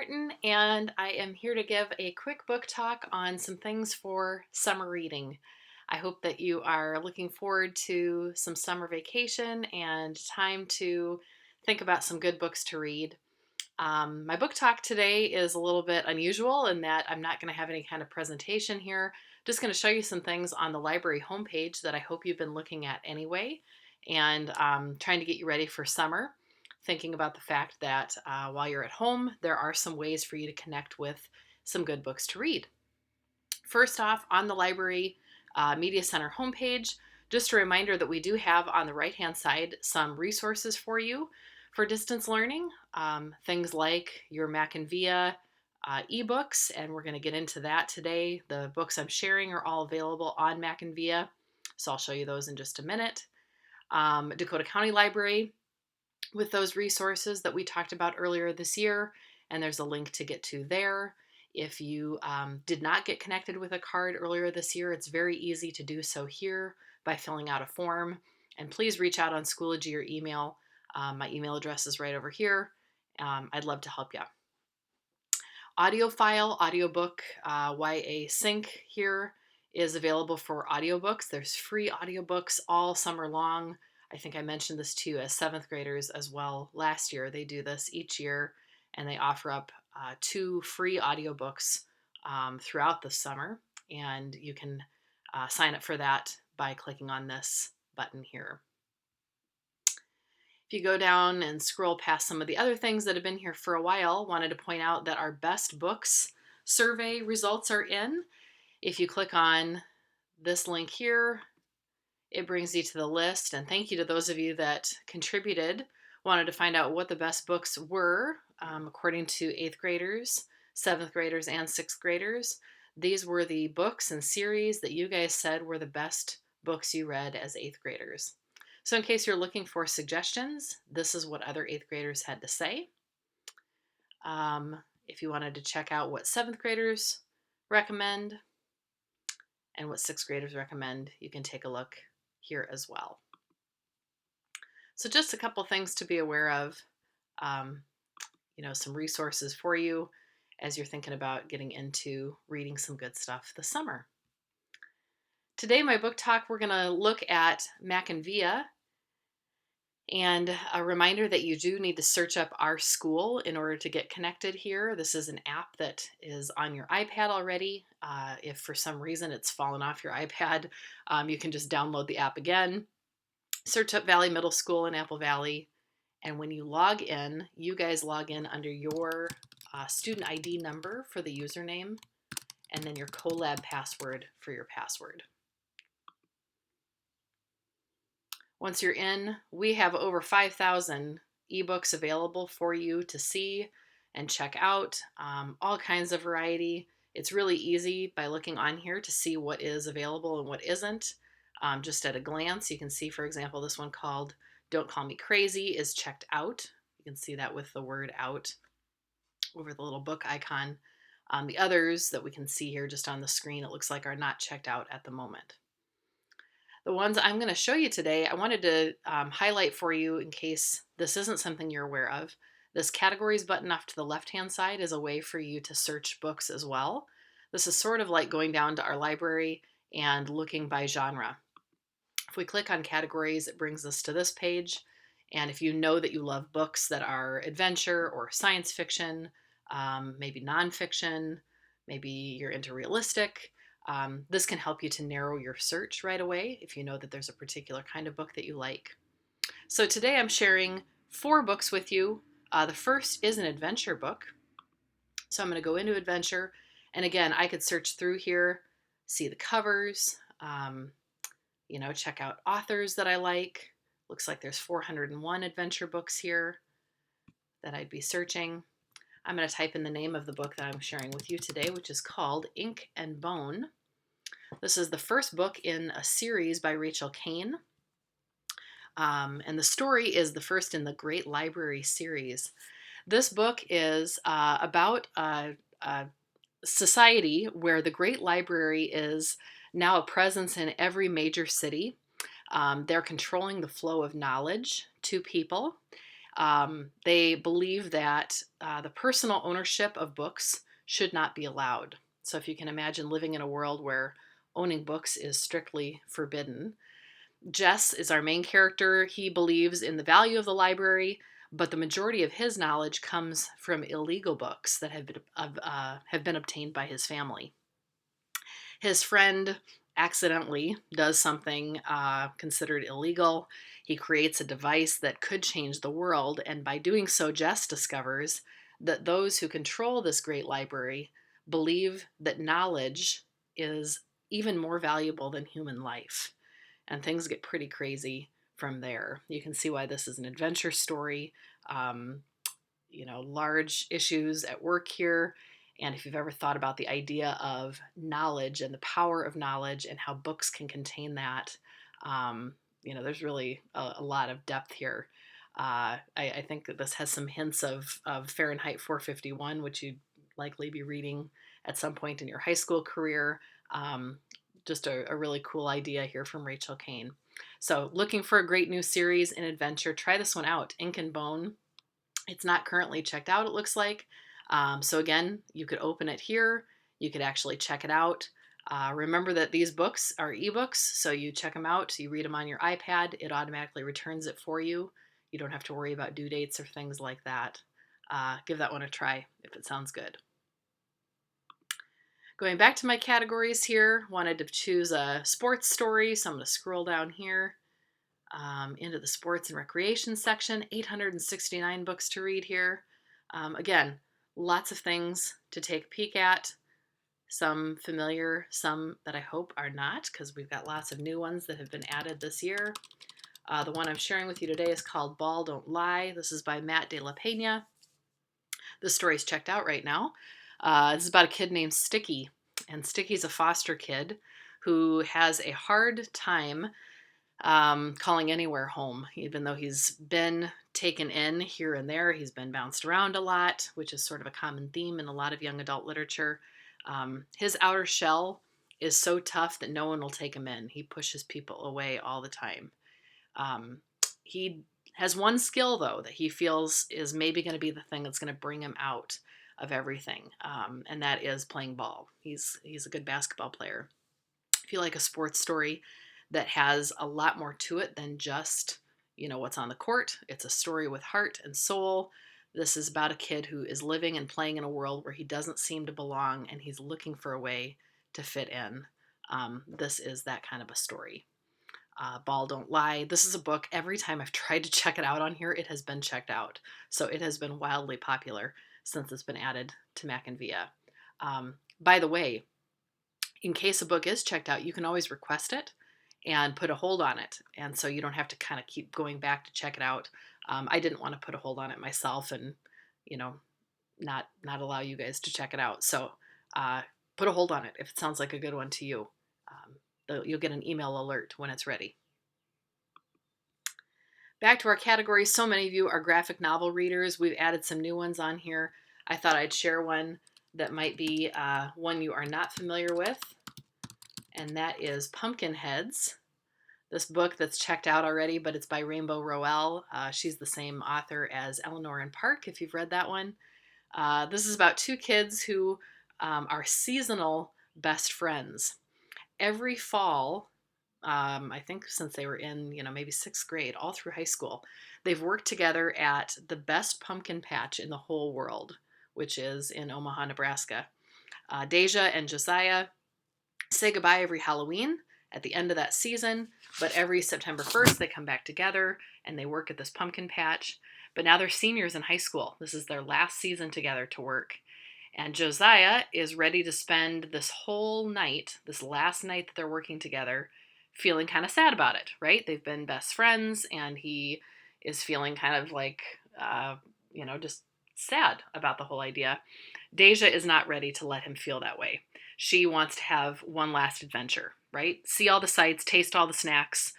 Martin, and I am here to give a quick book talk on some things for summer reading. I hope that you are looking forward to some summer vacation and time to think about some good books to read. My book talk today is a little bit unusual in that I'm not going to have any kind of presentation here. Just going to show you some things on the library homepage that I hope you've been looking at anyway, and trying to get you ready for summer. Thinking about the fact that while you're at home, there are some ways for you to connect with some good books to read. First off, on the library Media Center homepage, just a reminder that we do have on the right-hand side some resources for you for distance learning, things like your Mac and Via ebooks, and we're going to get into that today. The books I'm sharing are all available on Mac and Via, so I'll show you those in just a minute. Dakota County Library with those resources that we talked about earlier this year, and there's a link to get to there. If you did not get connected with a card earlier this year, it's very easy to do so here by filling out a form. And please reach out on Schoology or email. My email address is right over here. I'd love to help you. Audiophile, audiobook, YA Sync here is available for audiobooks. There's free audiobooks all summer long. I think I mentioned this to you as 7th graders as well last year. They do this each year, and they offer up 2 free audiobooks throughout the summer, and you can sign up for that by clicking on this button here. If you go down and scroll past some of the other things that have been here for a while, wanted to point out that our best books survey results are in. If you click on this link here, it brings you to the list, and thank you to those of you that contributed. Wanted to find out what the best books were according to 8th graders, 7th graders, and 6th graders. These were the books and series that you guys said were the best books you read as 8th graders. So in case you're looking for suggestions, this is what other 8th graders had to say. If you wanted to check out what 7th graders recommend and what 6th graders recommend, you can take a look here as well. So just a couple things to be aware of, some resources for you as you're thinking about getting into reading some good stuff this summer. Today, my book talk, we're going to look at Mac and Via, and a reminder that you do need to search up our school in order to get connected here. This is an app that is on your iPad already. If for some reason it's fallen off your iPad, you can just download the app again. Search up Valley Middle School in Apple Valley, and when you log in, you guys log in under your student ID number for the username, and then your collab password for your password. Once you're in, we have over 5,000 ebooks available for you to see and check out, all kinds of variety. It's really easy by looking on here to see what is available and what isn't. Just at a glance, you can see, for example, this one called Don't Call Me Crazy is checked out. You can see that with the word out over the little book icon. The others that we can see here just on the screen, it looks like are not checked out at the moment. The ones I'm going to show you today, I wanted to highlight for you in case this isn't something you're aware of. This categories button off to the left-hand side is a way for you to search books as well. This is sort of like going down to our library and looking by genre. If we click on categories, it brings us to this page. And if you know that you love books that are adventure or science fiction, maybe nonfiction, maybe you're into realistic, this can help you to narrow your search right away if you know that there's a particular kind of book that you like. So today I'm sharing 4 books with you. The first is an adventure book. So I'm going to go into adventure. And again, I could search through here, see the covers, check out authors that I like. Looks like there's 401 adventure books here that I'd be searching. I'm going to type in the name of the book that I'm sharing with you today, which is called Ink and Bone. This is the first book in a series by Rachel Kane. And the story is the first in the Great Library series. This book is about a society where the Great Library is now a presence in every major city. They're controlling the flow of knowledge to people. They believe that the personal ownership of books should not be allowed. So if you can imagine living in a world where owning books is strictly forbidden. Jess is our main character. He believes in the value of the library, but the majority of his knowledge comes from illegal books that have been obtained by his family. His friend accidentally does something considered illegal. He creates a device that could change the world, and by doing so, Jess discovers that those who control this great library believe that knowledge is even more valuable than human life. And things get pretty crazy from there. You can see why this is an adventure story. Um, Large issues at work here. And if you've ever thought about the idea of knowledge and the power of knowledge and how books can contain that, there's really a lot of depth here. I think that this has some hints of Fahrenheit 451, which you'd likely be reading at some point in your high school career. Just a really cool idea here from Rachel Kane. So looking for a great new series in adventure, try this one out, Ink and Bone. It's not currently checked out, it looks like. So again, you could open it here. You could actually check it out. Remember that these books are ebooks, so you check them out. You read them on your iPad. It automatically returns it for you. You don't have to worry about due dates or things like that. Give that one a try if it sounds good. Going back to my categories here, wanted to choose a sports story, so I'm going to scroll down here. Into the sports and recreation section, 869 books to read here. Again, lots of things to take a peek at. Some familiar, some that I hope are not, because we've got lots of new ones that have been added this year. The one I'm sharing with you today is called Ball Don't Lie. This is by Matt De La Pena. The story's checked out right now. This is about a kid named Sticky, and Sticky's a foster kid who has a hard time calling anywhere home. Even though he's been taken in here and there, he's been bounced around a lot, which is sort of a common theme in a lot of young adult literature. His outer shell is so tough that no one will take him in. He pushes people away all the time. He has one skill, though, that he feels is maybe going to be the thing that's going to bring him out of everything, and that is playing ball. He's a good basketball player. If you like a sports story that has a lot more to it than just, what's on the court, it's a story with heart and soul. This is about a kid who is living and playing in a world where he doesn't seem to belong, and he's looking for a way to fit in. This is that kind of a story. Ball Don't Lie. This is a book, every time I've tried to check it out on here, it has been checked out. So it has been wildly popular since it's been added to Mac and Via. By the way, in case a book is checked out, you can always request it and put a hold on it. And so you don't have to kind of keep going back to check it out. I didn't want to put a hold on it myself and, not allow you guys to check it out. So put a hold on it if it sounds like a good one to you. You'll get an email alert when it's ready. Back to our categories. So many of you are graphic novel readers. We've added some new ones on here. I thought I'd share one that might be one you are not familiar with, and that is Pumpkinheads. This book that's checked out already, but it's by Rainbow Rowell. She's the same author as Eleanor and Park, if you've read that one. This is about two kids who are seasonal best friends. Every fall, I think since they were in, maybe 6th grade, all through high school, they've worked together at the best pumpkin patch in the whole world, which is in Omaha, Nebraska. Deja and Josiah say goodbye every Halloween at the end of that season, but every September 1st they come back together and they work at this pumpkin patch. But now they're seniors in high school. This is their last season together to work. And Josiah is ready to spend this whole night, this last night that they're working together, feeling kind of sad about it, right? They've been best friends, and he is feeling kind of like, just sad about the whole idea. Deja is not ready to let him feel that way. She wants to have one last adventure, right? See all the sights, taste all the snacks.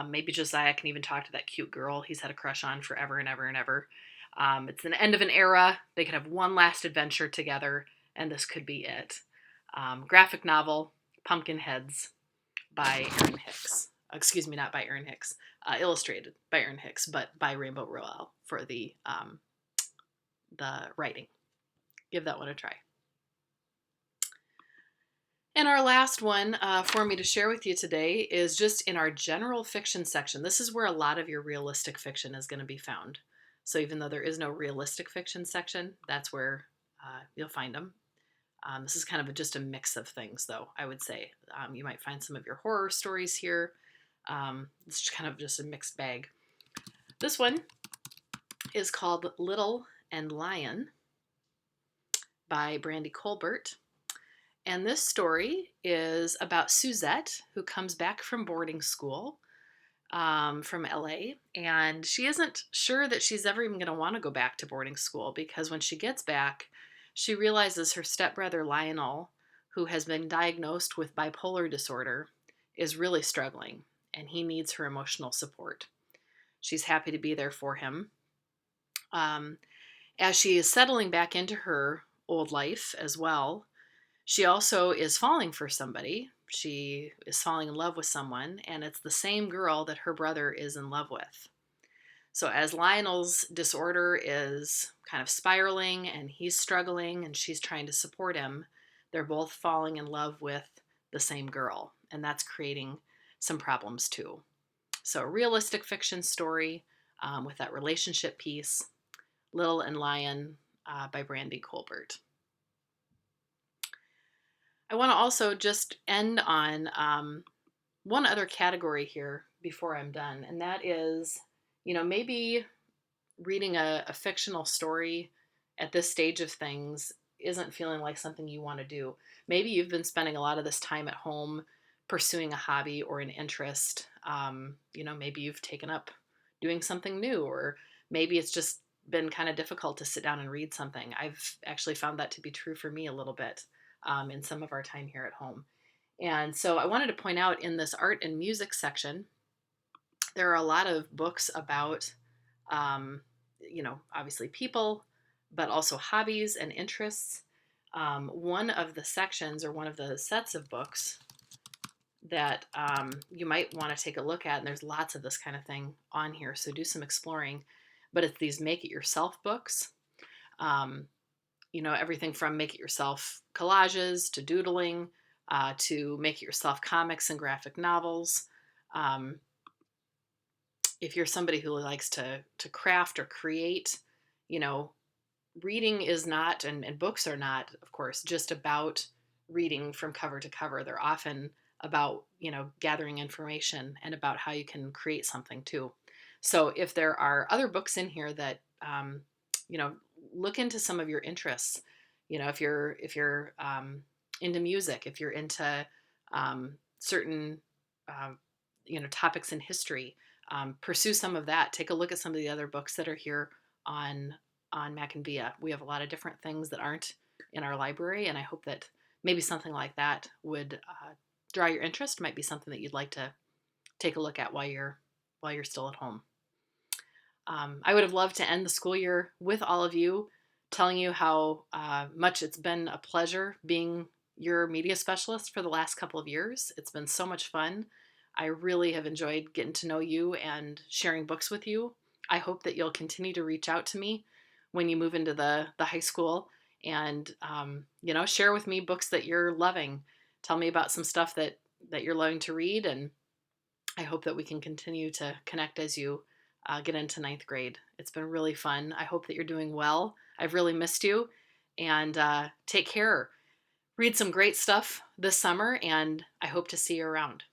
Maybe Josiah can even talk to that cute girl he's had a crush on forever and ever and ever. It's an end of an era. They could have one last adventure together, and this could be it. Graphic novel, Pumpkinheads by Erin Hicks. Excuse me, not by Erin Hicks. illustrated by Aaron Hicks, but by Rainbow Rowell for the writing. Give that one a try. And our last one for me to share with you today is just in our general fiction section. This is where a lot of your realistic fiction is going to be found. So even though there is no realistic fiction section, that's where you'll find them. This is kind of just a mix of things, though, I would say. You might find some of your horror stories here. It's kind of just a mixed bag. This one is called Little and Lion by Brandy Colbert. And this story is about Suzette, who comes back from boarding school from LA. And she isn't sure that she's ever even going to want to go back to boarding school, because when she gets back, she realizes her stepbrother Lionel, who has been diagnosed with bipolar disorder, is really struggling, and he needs her emotional support. She's happy to be there for him. As she is settling back into her old life as well, she also is falling for somebody. She is falling in love with someone, and it's the same girl that her brother is in love with. So as Lionel's disorder is kind of spiraling and he's struggling and she's trying to support him, they're both falling in love with the same girl, and that's creating some problems too. So a realistic fiction story with that relationship piece, Little and Lion by Brandy Colbert. I want to also just end on one other category here before I'm done, and that is, maybe reading a fictional story at this stage of things isn't feeling like something you want to do. Maybe you've been spending a lot of this time at home pursuing a hobby or an interest. Maybe you've taken up doing something new, or maybe it's just been kind of difficult to sit down and read something. I've actually found that to be true for me a little bit in some of our time here at home. And so I wanted to point out in this art and music section, there are a lot of books about, obviously people, but also hobbies and interests. One of the sections, or one of the sets of books that you might want to take a look at, and there's lots of this kind of thing on here, so do some exploring, but it's these make-it-yourself books. Everything from make-it-yourself collages to doodling to make-it-yourself comics and graphic novels. If you're somebody who likes to craft or create, reading is not, and books are not, of course, just about reading from cover to cover. They're often about, gathering information and about how you can create something too. So if there are other books in here that, look into some of your interests. If you're into music, if you're into certain, topics in history, pursue some of that. Take a look at some of the other books that are here on Mac and Via. We have a lot of different things that aren't in our library, and I hope that maybe something like that would draw your interest. Might be something that you'd like to take a look at while you're still at home. I would have loved to end the school year with all of you, telling you how much it's been a pleasure being your media specialist for the last couple of years. It's been so much fun. I really have enjoyed getting to know you and sharing books with you. I hope that you'll continue to reach out to me when you move into the high school and, share with me books that you're loving. Tell me about some stuff that you're loving to read, and I hope that we can continue to connect as you get into ninth grade. It's been really fun. I hope that you're doing well. I've really missed you, and take care. Read some great stuff this summer, and I hope to see you around.